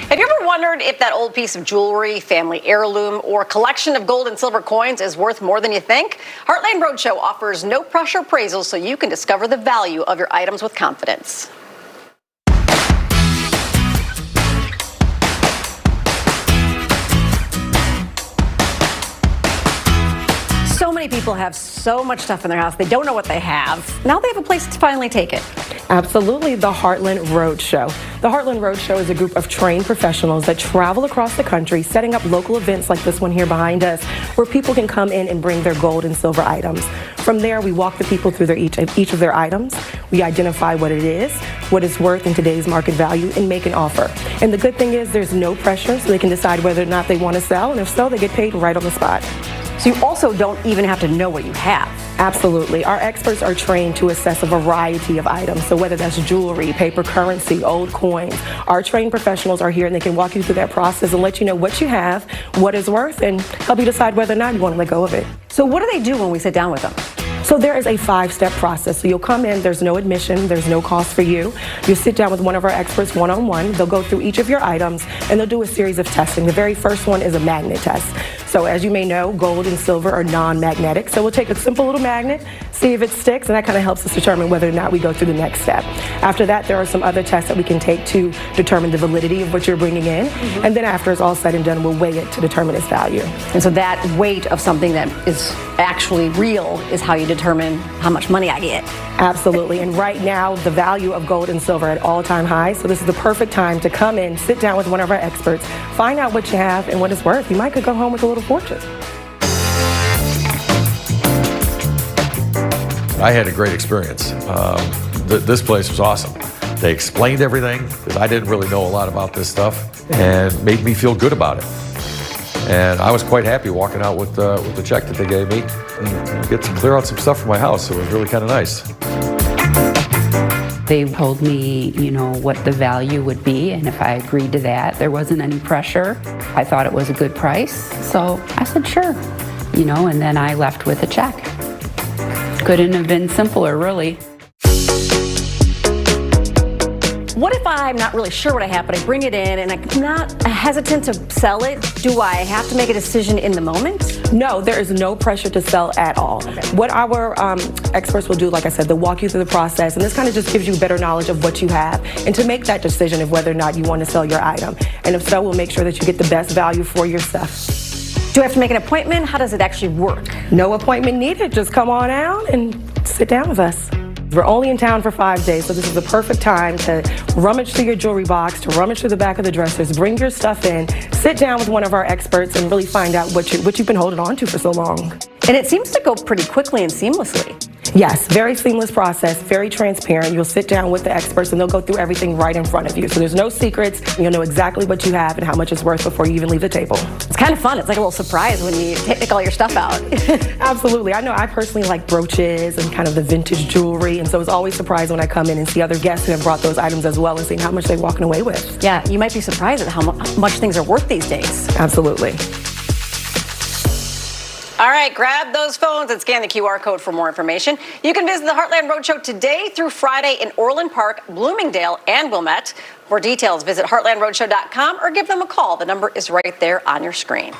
Have you ever wondered if that old piece of jewelry, family heirloom, or collection of gold and silver coins is worth more than you think? Heartland Roadshow offers no-pressure appraisals so you can discover the value of your items with confidence. So many people have so much stuff in their house, they don't know what they have. Now they have a place to finally take it. Absolutely, the Heartland Roadshow. The Heartland Roadshow is a group of trained professionals that travel across the country, setting up local events like this one here behind us, where people can come in and bring their gold and silver items. From there, we walk the people through each of their items. We identify what it is, what it's worth in today's market value, and make an offer. And the good thing is there's no pressure, so they can decide whether or not they want to sell, and if so, they get paid right on the spot. So you also don't even have to know what you have. Absolutely. Our experts are trained to assess a variety of items. So whether that's jewelry, paper currency, old coins, our trained professionals are here and they can walk you through that process and let you know what you have, what it's worth, and help you decide whether or not you want to let go of it. So what do they do when we sit down with them? So there is a 5-step process. So you'll come in, there's no admission, there's no cost for you. You'll sit down with one of our experts one-on-one. They'll go through each of your items and they'll do a series of testing. The very first one is a magnet test. So as you may know, gold and silver are non-magnetic. So we'll take a simple little magnet, see if it sticks, and that kind of helps us determine whether or not we go through the next step. After that, there are some other tests that we can take to determine the validity of what you're bringing in. And then after it's all said and done, we'll weigh it to determine its value. And so that weight of something that is actually real is how you determine how much money I get. Absolutely. And right now, the value of gold and silver are at all-time highs. So this is the perfect time to come in, sit down with one of our experts, find out what you have and what it's worth. You might could go home with a little fortune. I had a great experience. This place was awesome. They explained everything, because I didn't really know a lot about this stuff, and made me feel good about it. And I was quite happy walking out with the check that they gave me and clear out some stuff from my house. It was really kind of nice. They told me, what the value would be, and if I agreed to that, there wasn't any pressure. I thought it was a good price, so I said sure, and then I left with a check. Couldn't have been simpler, really. What if I'm not really sure what I have, but I bring it in and I'm not hesitant to sell it? Do I have to make a decision in the moment? No, there is no pressure to sell at all. Okay. What our experts will do, like I said, they'll walk you through the process, and this kind of just gives you better knowledge of what you have and to make that decision of whether or not you want to sell your item. And if so, we'll make sure that you get the best value for your stuff. Do I have to make an appointment? How does it actually work? No appointment needed. Just come on out and sit down with us. We're only in town for 5 days, so this is the perfect time to rummage through your jewelry box, to rummage through the back of the dressers, bring your stuff in, sit down with one of our experts, and really find out what you've been holding on to for so long. And it seems to go pretty quickly and seamlessly. Yes, very seamless process, very transparent. You'll sit down with the experts and they'll go through everything right in front of you. So there's no secrets. You'll know exactly what you have and how much it's worth before you even leave the table. It's kind of fun. It's like a little surprise when you take all your stuff out. Absolutely. I know I personally like brooches and kind of the vintage jewelry, and so it's always surprising when I come in and see other guests who have brought those items as well and seeing how much they're walking away with. Yeah, you might be surprised at how much things are worth these days. Absolutely. All right, grab those phones and scan the QR code for more information. You can visit the Heartland Roadshow today through Friday in Orland Park, Bloomingdale, and Wilmette. For details, visit heartlandroadshow.com or give them a call. The number is right there on your screen.